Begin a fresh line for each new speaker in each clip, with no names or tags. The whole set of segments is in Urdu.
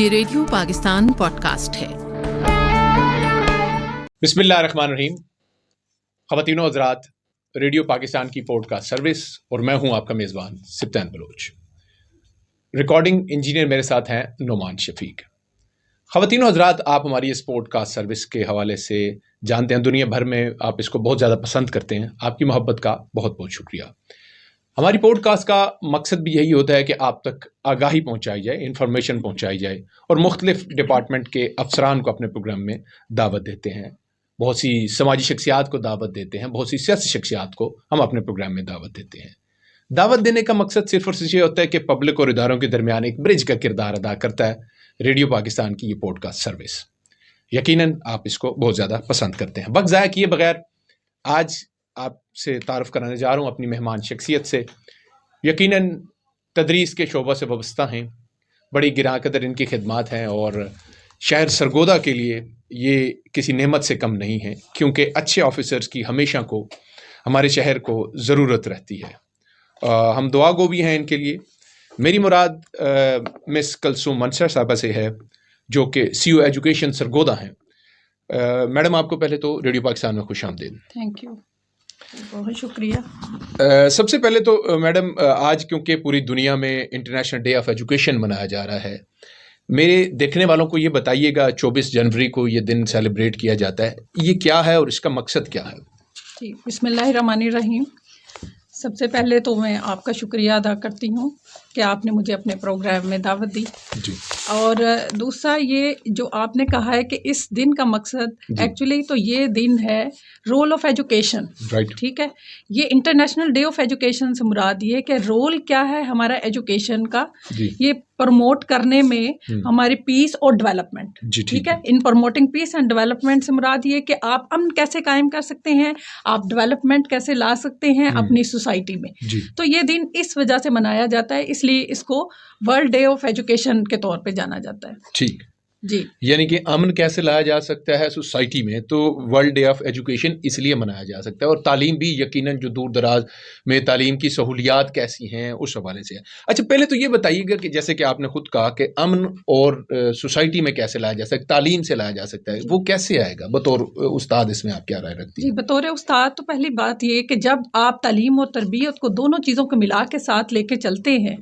یہ ریڈیو پاکستان پوڈکاسٹ ہے۔
بسم اللہ الرحمن الرحیم۔ خواتین و حضرات، ریڈیو پاکستان کی پوڈکاسٹ سروس اور میں ہوں آپ کا میزبان سبطین بلوچ۔ ریکارڈنگ انجینئر میرے ساتھ ہیں نعمان شفیق۔ خواتین و حضرات، آپ ہماری اس پوڈکاسٹ سروس کے حوالے سے جانتے ہیں، دنیا بھر میں آپ اس کو بہت زیادہ پسند کرتے ہیں۔ آپ کی محبت کا بہت بہت شکریہ۔ ہماری پوڈ کاسٹ کا مقصد بھی یہی ہوتا ہے کہ آپ تک آگاہی پہنچائی جائے، انفارمیشن پہنچائی جائے، اور مختلف ڈپارٹمنٹ کے افسران کو اپنے پروگرام میں دعوت دیتے ہیں۔ بہت سی سماجی شخصیات کو دعوت دیتے ہیں، بہت سی سیاسی شخصیات کو ہم اپنے پروگرام میں دعوت دیتے ہیں۔ دعوت دینے کا مقصد صرف اور صرف یہ ہوتا ہے کہ پبلک اور اداروں کے درمیان ایک برج کا کردار ادا کرتا ہے ریڈیو پاکستان کی یہ پوڈ کاسٹ سروس۔ یقیناً آپ اس کو بہت زیادہ پسند کرتے ہیں۔ وقت ضائع کیے بغیر آج آپ سے تعارف کرانے جا رہا ہوں اپنی مہمان شخصیت سے۔ یقیناً تدریس کے شعبہ سے وابستہ ہیں، بڑی گراں قدر ان کی خدمات ہیں، اور شہر سرگودا کے لیے یہ کسی نعمت سے کم نہیں ہے، کیونکہ اچھے آفیسرز کی ہمیشہ کو ہمارے شہر کو ضرورت رہتی ہے۔ ہم دعا گو بھی ہیں ان کے لیے۔ میری مراد مس کلثوم منصر صاحبہ سے ہے، جو کہ سی او ایجوکیشن سرگودا ہیں۔ میڈم، آپ کو پہلے تو ریڈیو پاکستان میں خوش آمدید۔
تھینک یو، بہت شکریہ۔
سب سے پہلے تو میڈم، آج کیونکہ پوری دنیا میں انٹرنیشنل ڈے آف ایجوکیشن منایا جا رہا ہے، میرے دیکھنے والوں کو یہ بتائیے گا 24 جنوری کو یہ دن سیلیبریٹ کیا جاتا ہے، یہ کیا ہے اور اس کا مقصد کیا ہے؟
جی، بسم اللہ الرحمن الرحیم۔ سب سے پہلے تو میں آپ کا شکریہ ادا کرتی ہوں کہ آپ نے مجھے اپنے پروگرام میں دعوت دی
جی۔
اور دوسرا یہ جو آپ نے کہا ہے کہ اس دن کا مقصد ایکچولی تو یہ دن ہے رول آف ایجوکیشن، ٹھیک ہے۔ یہ انٹرنیشنل ڈے آف ایجوکیشن سے مراد یہ کہ رول کیا ہے ہمارا ایجوکیشن کا، یہ پروموٹ کرنے میں ہماری پیس اور ڈیولپمنٹ، ٹھیک ہے۔ In promoting piece and development سے مراد یہ کہ آپ امن کیسے قائم کر سکتے ہیں، آپ ڈیولپمنٹ کیسے لا سکتے ہیں اپنی سوسائٹی میں۔ تو یہ دن اس وجہ سے منایا جاتا ہے، اس لیے اس کو ورلڈ ڈے آف ایجوکیشن کے طور پہ جانا جاتا ہے۔
ٹھیک
جی،
یعنی کہ امن کیسے لایا جا سکتا ہے سوسائٹی میں، تو ورلڈ ڈے آف ایجوکیشن اس لیے منایا جا سکتا ہے، اور تعلیم بھی یقیناً جو دور دراز میں تعلیم کی سہولیات کیسی ہیں اس حوالے سے ہے۔ اچھا، پہلے تو یہ بتائیے گا کہ جیسے کہ آپ نے خود کہا کہ امن اور سوسائٹی میں کیسے لایا جا سکتا ہے، تعلیم سے لایا جا سکتا ہے، وہ کیسے آئے گا؟ بطور استاد اس میں آپ کیا رائے رکھتی ہیں؟
جی، بطور استاد تو پہلی بات یہ کہ جب آپ تعلیم اور تربیت کو دونوں چیزوں کو ملا کے ساتھ لے کے چلتے ہیں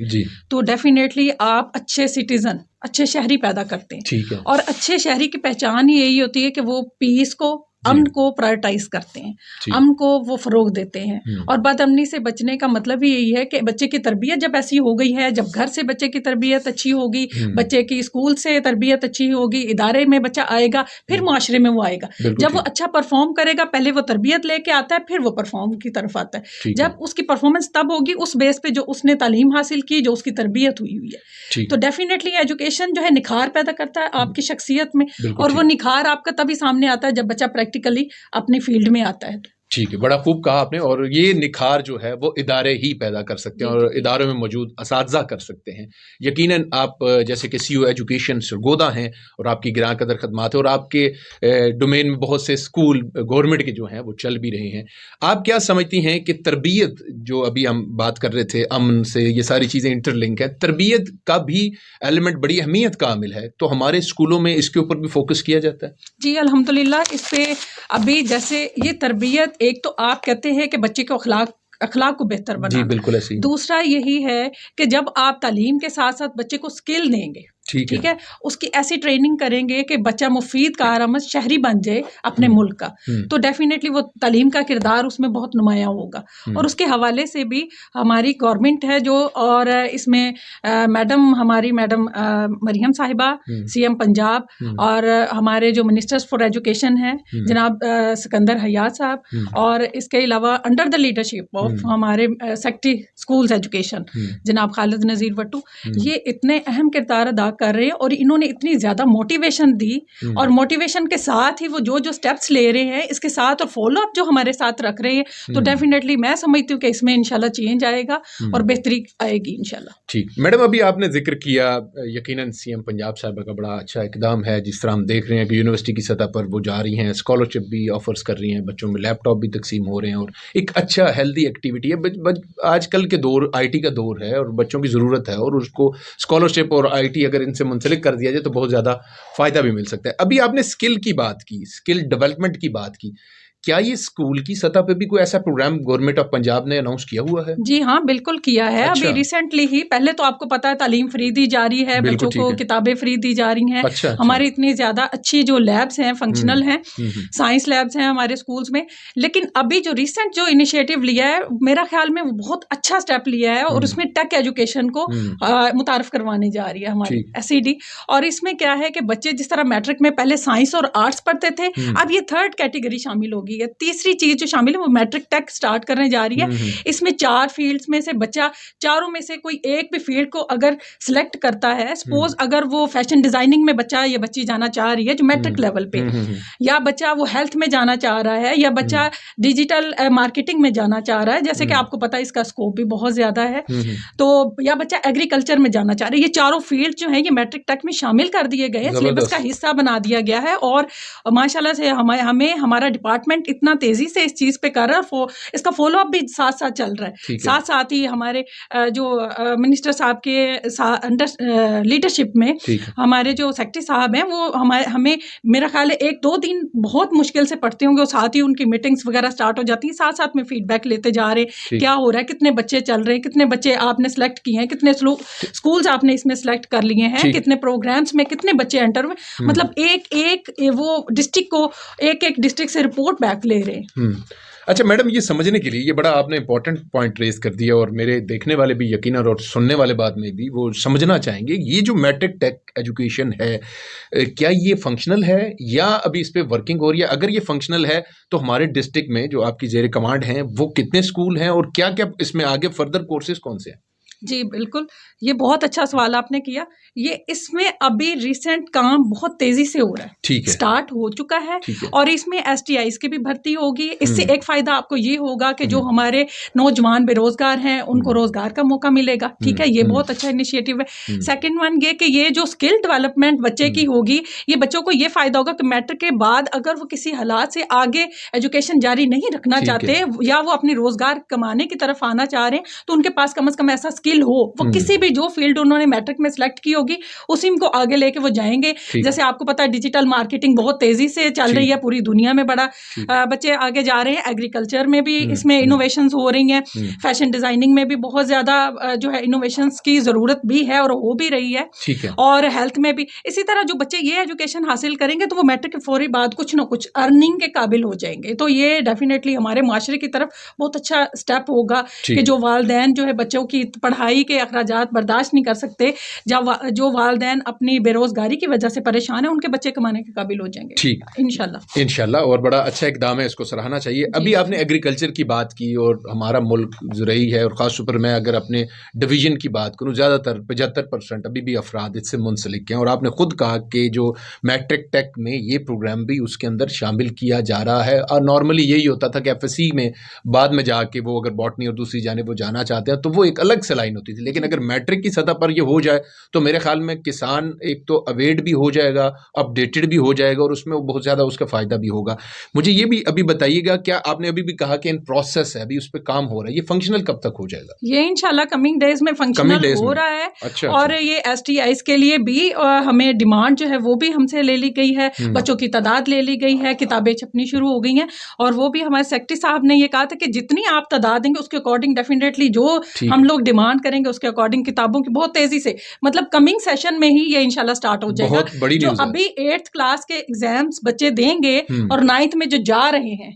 تو ڈیفینیٹلی آپ اچھے سٹیزن، اچھے شہری پیدا کرتے ہیں۔
ٹھیک ہے۔
اور اچھے شہری کی پہچان ہی یہی ہوتی ہے کہ وہ پیس کو، امن کو پرائرٹائز کرتے ہیں، امن کو وہ فروغ دیتے ہیں۔ اور بد امنی سے بچنے کا مطلب ہی یہی ہے کہ بچے کی تربیت جب ایسی ہو گئی ہے، جب گھر سے بچے کی تربیت اچھی ہوگی، بچے کی اسکول سے تربیت اچھی ہوگی، ادارے میں بچہ آئے گا، پھر معاشرے میں وہ آئے گا۔ جب وہ اچھا پرفارم کرے گا، پہلے وہ تربیت لے کے آتا ہے، پھر وہ پرفارم کی طرف آتا ہے۔ جب اس کی پرفارمنس تب ہوگی اس بیس پہ جو اس نے تعلیم حاصل کی، جو اس کی تربیت ہوئی ہے۔ تو ڈیفینیٹلی ایجوکیشن جو ہے نکھار پیدا کرتا ہے آپ کی شخصیت میں، اور وہ نکھار آپ کا تبھی سامنے آتا ہے جب بچہ پریکٹیکلی اپنی فیلڈ میں آتا ہے۔
ٹھیک ہے، بڑا خوب کہا آپ نے، اور یہ نکھار جو ہے وہ ادارے ہی پیدا کر سکتے ہیں، اور اداروں میں موجود اساتذہ کر سکتے ہیں۔ یقیناً آپ جیسے کہ سی او ایجوکیشن سرگودا ہیں، اور آپ کی گراں قدر خدمات ہیں، اور آپ کے ڈومین میں بہت سے اسکول گورنمنٹ کے جو ہیں وہ چل بھی رہے ہیں۔ آپ کیا سمجھتی ہیں کہ تربیت، جو ابھی ہم بات کر رہے تھے امن سے، یہ ساری چیزیں انٹر لنک ہے، تربیت کا بھی ایلیمنٹ بڑی اہمیت کا حامل ہے، تو ہمارے اسکولوں میں اس کے اوپر بھی فوکس کیا جاتا ہے؟
جی الحمدللہ، اس پہ ابھی جیسے یہ تربیت، ایک تو آپ کہتے ہیں کہ بچے کو اخلاق کو بہتر بنانا،
جی بالکل ایسی۔
دوسرا یہی ہے کہ جب آپ تعلیم کے ساتھ ساتھ بچے کو اسکل دیں گے، ٹھیک ہے، اس کی ایسی ٹریننگ کریں گے کہ بچہ مفید کارآمد شہری بن جائے اپنے ملک کا، تو ڈیفینیٹلی وہ تعلیم کا کردار اس میں بہت نمایاں ہوگا۔ اور اس کے حوالے سے بھی ہماری گورنمنٹ ہے جو، اور اس میں ہماری میڈم مریم صاحبہ سی ایم پنجاب، اور ہمارے جو منسٹرز فار ایجوکیشن ہیں جناب سکندر حیات صاحب، اور اس کے علاوہ انڈر دا لیڈرشپ آف ہمارے سیکٹری اسکولز ایجوکیشن جناب خالد نذیر وٹو، یہ اتنے اہم کردار ادا کر رہے ہیں، اور انہوں نے اتنی زیادہ موٹیویشن دی، اور موٹیویشن کے ساتھ ہی وہ جو اسٹیپس لے رہے ہیں اس کے ساتھ، اور فالو اپ جو ہمارے ساتھ رکھ رہے ہیں، تو ڈیفینیٹلی میں سمجھتی ہوں کہ اس میں انشاءاللہ چینج آئے گا اور بہتری آئے گی انشاءاللہ۔
ٹھیک میڈم، ابھی آپ نے ذکر کیا، یقیناً سی ایم پنجاب صاحبہ کا بڑا اچھا اقدام ہے، جس طرح ہم دیکھ رہے ہیں کہ یونیورسٹی کی سطح پر وہ جا رہی ہیں، اسکالرشپ بھی آفرز کر رہی ہیں، بچوں میں لیپ ٹاپ بھی تقسیم ہو رہے ہیں، اور ایک اچھا ہیلدی ایکٹیویٹی ہے۔ آج کل کے دور آئی ٹی کا دور ہے، اور بچوں کی ضرورت ہے، اور اس کو اسکالرشپ اور آئی ٹی اگر ان سے منسلک کر دیا جائے تو بہت زیادہ فائدہ بھی مل سکتا ہے. ابھی آپ نے اسکل کی بات کی, اسکل ڈیولپمنٹ کی بات کی, کیا یہ اسکول کی سطح پہ بھی کوئی ایسا پروگرام گورنمنٹ آف پنجاب نے اناؤنس کیا ہوا ہے؟
جی ہاں بالکل کیا ہے. ابھی ریسنٹلی ہی, پہلے تو آپ کو پتا ہے تعلیم فری دی جا رہی ہے, بچوں کو کتابیں فری دی جا رہی ہیں. ہماری اتنی زیادہ اچھی جو لیبس ہیں, فنکشنل ہیں, سائنس لیبس ہیں ہمارے اسکولس میں. لیکن ابھی جو ریسنٹ جو انیشیٹو لیا ہے, میرا خیال میں وہ بہت اچھا اسٹیپ لیا ہے, اور اس میں ٹیک ایجوکیشن کو متعارف کروانے جا رہی ہے ہماری SED. اور اس میں کیا ہے کہ بچے جس طرح میٹرک میں پہلے سائنس اور آرٹس پڑھتے تھے, اب یہ تھرڈ کیٹیگری شامل ہوگی ہے. تیسری چیز جو شامل ہے وہ میٹرک ٹیک سٹارٹ کرنے جا رہی ہے. اس میں 4 فیلڈز میں سے بچہ, چاروں میں سے کوئی ایک بھی فیلڈ کو اگر سلیکٹ کرتا ہے, سپوز اگر وہ فیشن ڈیزائننگ میں بچہ یا بچی جانا چاہ رہی ہے جو میٹرک لیول پہ, یا بچہ وہ ہیلتھ میں جانا چاہ رہا ہے, یا بچہ ڈیجیٹل مارکیٹنگ میں جانا چاہ رہا ہے, جیسے کہ آپ کو پتا ہے اس کا اسکوپ بھی بہت زیادہ ہے, تو یا بچہ ایگریکلچر میں جانا چاہ رہا ہے. یہ چاروں فیلڈ جو ہیں یہ میٹرک ٹیک میں شامل کر دیے گئے ہیں, سلیبس کا حصہ بنا دیا گیا ہے. اور ماشاءاللہ سے ہمیں ہمارا ڈپارٹمنٹ اتنا تیزی سے اس چیز پہ کر رہا ہے, اس کا فالو اپ بھی ساتھ ساتھ چل رہا ہے. ساتھ ساتھ ہی ہمارے جو منسٹر صاحب کے لیڈرشپ میں ہمارے جو سیکٹری صاحب ہیں وہ ہمیں میرا خیال ہے 1-2 دن بہت مشکل سے پڑھتے ہوں گے, اور ساتھ ہی ان کی میٹنگز وغیرہ سٹارٹ ہو جاتی ہیں. ساتھ ساتھ میں فیڈ بیک لیتے جا رہے ہیں, کیا ہو رہا ہے, کتنے بچے چل رہے ہیں, کتنے بچے آپ نے سلیکٹ کیے ہیں, کتنے اسکولز آپ نے اس میں سلیکٹ کر لیے ہیں, کتنے پروگرامس میں کتنے بچے انٹر ہوئے. مطلب ایک وہ ڈسٹرکٹ کو ایک ڈسٹرکٹ سے رپورٹ بیک لے رہے ہیں.
اچھا میڈم, یہ سمجھنے کے لیے یہ بڑا آپ نے امپورٹنٹ پوائنٹ ریز کر دیا, اور میرے دیکھنے والے بھی یقیناً اور سننے والے بعد میں بھی وہ سمجھنا چاہیں گے, یہ جو میٹرک ٹیک ایجوکیشن ہے کیا یہ فنکشنل ہے یا ابھی اس پہ ورکنگ ہو رہی ہے؟ اگر یہ فنکشنل ہے تو ہمارے ڈسٹرکٹ میں جو آپ کی زیر کمانڈ ہیں وہ کتنے اسکول ہیں, اور کیا کیا اس میں آگے فردر کورسز کون سے ہیں؟
جی بالکل, یہ بہت اچھا سوال آپ نے کیا. یہ اس میں ابھی ریسنٹ کام بہت تیزی سے ہو رہا ہے, سٹارٹ ہو چکا ہے, اور اس میں STIs کی بھی بھرتی ہوگی. اس سے ایک فائدہ آپ کو یہ ہوگا کہ جو ہمارے نوجوان بے روزگار ہیں ان کو روزگار کا موقع ملے گا. ٹھیک ہے, یہ بہت اچھا انیشیٹو ہے. سیکنڈ ون یہ کہ یہ جو اسکل ڈیولپمنٹ بچے کی ہوگی, یہ بچوں کو یہ فائدہ ہوگا کہ میٹرک کے بعد اگر وہ کسی حالات سے آگے ایجوکیشن جاری نہیں رکھنا چاہتے, یا وہ اپنی روزگار کمانے کی طرف آنا چاہ رہے ہیں, تو ان کے پاس کم از کم ایسا ہو, وہ کسی بھی جو فیلڈ انہوں نے میٹرک میں سلیکٹ کی ہوگی اسی کو آگے لے کے وہ جائیں گے. جیسے آپ کو پتا ہے ڈیجیٹل مارکیٹنگ بہت تیزی سے چل رہی ہے پوری دنیا میں, بڑا بچے آگے جا رہے ہیں. ایگریکلچر میں بھی اس میں انوویشنز ہو رہی ہیں, فیشن ڈیزائننگ میں بھی بہت زیادہ جو ہے انوویشنز کی ضرورت بھی ہے اور ہو بھی رہی ہے, اور ہیلتھ میں بھی اسی طرح. جو بچے یہ ایجوکیشن حاصل کریں گے تو وہ میٹرک کے فوری بعد کچھ نہ کچھ ارننگ کے قابل ہو جائیں گے. تو یہ ڈیفینیٹلی ہمارے معاشرے کی طرف بہت اچھا اسٹیپ ہوگا کہ جو والدین جو ہے بچوں کی پڑھائی کے اخراجات برداشت نہیں کر سکتے, جو والدین اپنی بے روزگاری کی وجہ سے پریشان ہیں, ان کے بچے کمانے کے قابل ہو جائیں گے. ٹھیک,
انشاءاللہ, اور بڑا اچھا اقدام ہے, اس کو سراہنا چاہیے. ابھی آپ نے ایگریکلچر کی بات کی, اور ہمارا ملک زرعی ہے, اور خاص طور پر میں اگر اپنے ڈویژن کی بات کروں, زیادہ تر 75% ابھی بھی افراد اس سے منسلک ہیں. اور آپ نے خود کہا کہ جو میٹرک ٹیک میں یہ پروگرام بھی اس کے اندر شامل کیا جا رہا ہے, اور نارملی یہی ہوتا تھا کہ FSC میں بعد میں جا کے وہ اگر باٹنی اور دوسری جانب وہ جانا چاہتے ہیں تو وہ ایک الگ سے لائن ہوتی تھی. لیکن اگر میٹرک کی سطح پر یہ ہو جائے تو میرے خیال میں کسان ایک تو اویئرڈ بھی ہو جائے گا, اپڈیٹڈ بھی ہو جائے گا, اور اس میں بہت زیادہ اس کا فائدہ بھی ہوگا. مجھے یہ بھی ابھی بتائیے گا, کیا آپ نے ابھی بھی کہا کہ ان پروسیس ہے, ابھی اس پہ کام ہو رہا ہے, یہ فنکشنل کب تک ہو جائے گا؟
یہ انشاءاللہ کمنگ ڈیز میں فنکشنل ہو رہا ہے.
اچھا,
اور یہ STIs کے لیے بھی ہمیں ڈیمانڈ جو ہے وہ بھی ہم سے لے لی گئی ہے, بچوں کی تعداد لے لی گئی ہے, کتابیں چھپنی شروع ہو گئی ہیں, اور وہ بھی ہمارے سیکٹری صاحب نے یہ کہا تھا کہ جتنی آپ تعداد دیں گے اس کے اکارڈنگ ڈیفینیٹلی جو ہم لوگ ڈیمانڈ کریں گے اس کے اکارڈنگ کتابوں کی بہت تیزی سے, مطلب کمنگ سیشن میں ہی یہ انشاءاللہ سٹارٹ ہو جائے گا. جو ابھی 8th کلاس کے ایگزامز بچے دیں گے اور 9th میں جو جا رہے ہیں,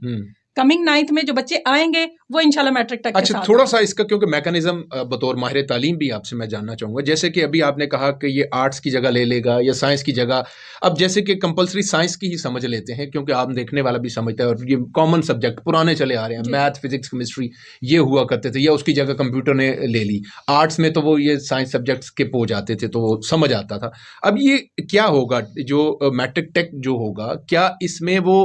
کمنگ 9th میں جو بچے آئیں گے وہ انشاءاللہ میٹرک ٹیک کے ساتھ.
اچھا, تھوڑا سا اس کا کیونکہ میکانزم بطور ماہر تعلیم بھی آپ سے میں جاننا چاہوں گا. جیسے کہ ابھی آپ نے کہا کہ یہ آرٹس کی جگہ لے لے گا یا سائنس کی جگہ, اب جیسے کہ کمپلسری سائنس کی ہی سمجھ لیتے ہیں کیونکہ آپ دیکھنے والا بھی سمجھتا ہے, اور یہ کامن سبجیکٹ پرانے چلے آ رہے ہیں, میتھ, فزکس, کیمسٹری یہ ہوا کرتے تھے, یا اس کی جگہ کمپیوٹر نے لے لی. آرٹس میں تو وہ یہ سائنس سبجیکٹ اسکپ ہو جاتے تھے تو وہ سمجھ آتا تھا. اب یہ کیا ہوگا جو میٹرک ٹیک جو ہوگا, کیا اس میں وہ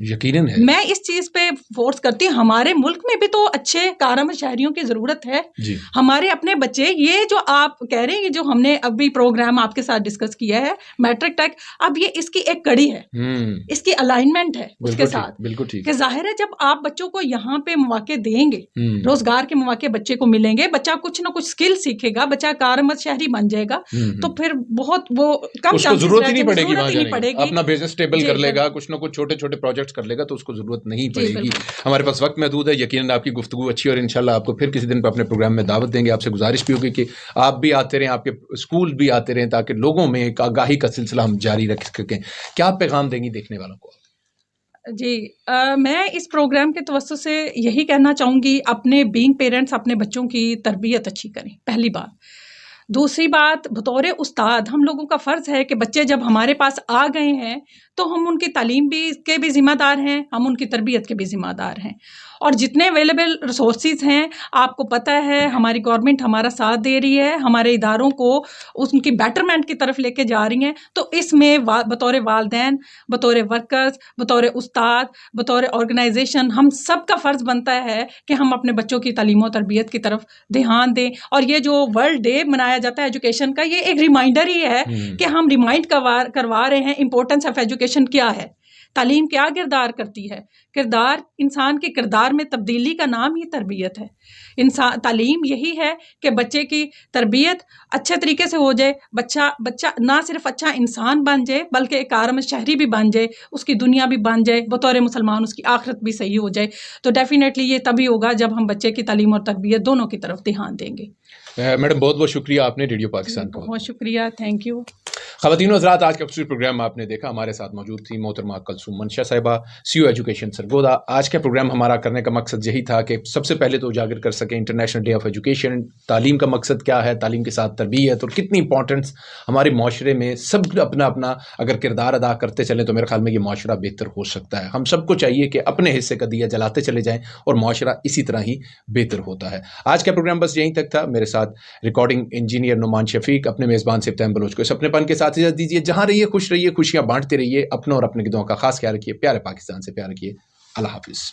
یقیناً ہے.
میں اس چیز پہ فورس کرتی ہوں, ہمارے ملک میں بھی تو اچھے کارآمد شہریوں کی ضرورت ہے.
جی.
ہمارے اپنے بچے, یہ جو آپ کہہ رہے ہیں, جو ہم نے ابھی پروگرام آپ کے ساتھ ڈسکس کیا ہے میٹرک تک, اب یہ اس کی ایک کڑی ہے, اس کی الائنمنٹ ہے اس کے ساتھ.
بالکل ٹھیک.
کہ ظاہر ہے جب آپ بچوں کو یہاں پہ مواقع دیں گے, روزگار کے مواقع بچے کو ملیں گے, بچہ کچھ نہ کچھ اسکل سیکھے گا, بچہ کارآمد شہری بن جائے گا, تو پھر بہت وہ کم
اس کو ضرورت ہی نہیں پڑے گی وہاں جانے کی, اپنا بزنس اسٹیبل کر لے گا, کچھ نہ کچھ چھوٹے چھوٹے پروجیکٹس کر لے گا, تو اس کو ضرورت نہیں پڑے گی. ہمارے پاس وقت محدود ہے, یقیناً آپ کی گفتگو اچھی, اور انشاءاللہ آپ کو پھر کسی دن پہ اپنے پروگرام میں دعوت دیں گے. آپ سے گزارش بھی ہوگی کہ آپ بھی آتے رہیں, آپ کے اسکول بھی آتے رہیں, تاکہ لوگوں میں ایک آگاہی کا سلسلہ ہم جاری رکھ سکیں. کیا پیغام دیں گی دیکھنے والوں کو؟
جی, میں اس پروگرام کے توسط سے یہی کہنا چاہوں گی, اپنے بینگ پیرنٹس اپنے بچوں کی تربیت اچھی کریں, پہلی بات. دوسری بات, بطور استاد ہم لوگوں کا فرض ہے کہ بچے جب ہمارے پاس آ گئے ہیں تو ہم ان کی تعلیم کے بھی ذمہ دار ہیں, ہم ان کی تربیت کے بھی ذمہ دار ہیں. اور جتنے اویلیبل ریسورسز ہیں, آپ کو پتہ ہے ہماری گورنمنٹ ہمارا ساتھ دے رہی ہے, ہمارے اداروں کو ان کی بیٹرمنٹ کی طرف لے کے جا رہی ہیں. تو اس میں بطور والدین, بطور ورکرز, بطور استاد, بطور آرگنائزیشن, ہم سب کا فرض بنتا ہے کہ ہم اپنے بچوں کی تعلیم و تربیت کی طرف دھیان دیں. اور یہ جو ورلڈ ڈے منایا جاتا ہے ایجوکیشن کا, یہ ایک ریمائنڈر ہی ہے کہ ہم ریمائنڈ کروا رہے ہیں امپورٹنس آف ایجوکیشن کیا ہے, تعلیم کیا کردار کرتی ہے. کردار, انسان کے کردار میں تبدیلی کا نام ہی تربیت ہے. تعلیم یہی ہے کہ بچے کی تربیت اچھے طریقے سے ہو جائے, بچہ نہ صرف اچھا انسان بن جائے بلکہ ایک کارآمد شہری بھی بن جائے, اس کی دنیا بھی بن جائے, بطور مسلمان اس کی آخرت بھی صحیح ہو جائے. تو ڈیفینیٹلی یہ تبھی ہوگا جب ہم بچے کی تعلیم اور تربیت دونوں کی طرف دھیان دیں گے.
میڈم بہت بہت شکریہ, آپ نے ریڈیو پاکستان کو.
بہت شکریہ, تھینک یو.
خواتین و حضرات, آج کا خصوصی پروگرام آپ نے دیکھا, ہمارے ساتھ موجود تھی محترمہ کلثوم منشا صاحبہ, سی او ایجوکیشن سرگودا. آج کا پروگرام ہمارا کرنے کا مقصد یہی تھا کہ سب سے پہلے تو اجاگر کر سکیں انٹرنیشنل ڈے آف ایجوکیشن, تعلیم کا مقصد کیا ہے, تعلیم کے ساتھ تربیت, اور کتنی امپورٹنس ہمارے معاشرے میں. سب اپنا اپنا اگر کردار ادا کرتے چلیں تو میرے خیال میں یہ معاشرہ بہتر ہو سکتا ہے. ہم سب کو چاہیے کہ اپنے حصے کا دیا جلاتے چلے جائیں, اور معاشرہ اسی طرح ہی بہتر ہوتا ہے. آج کا پروگرام بس یہیں تک تھا. میرے ساتھ ریکارڈنگ انجینئر نعمان شفیق, اپنے میزبان سپتیم بلوچ کو اس اپنے پن کے ساتھ اجازت دیجیے. جہاں رہیے خوش رہیے, خوشیاں بانٹتے رہیے, اپنوں اور اپنے گدوں کا خاص خیال رکھیے. پیارے پاکستان سے پیار رکھیے. اللہ حافظ.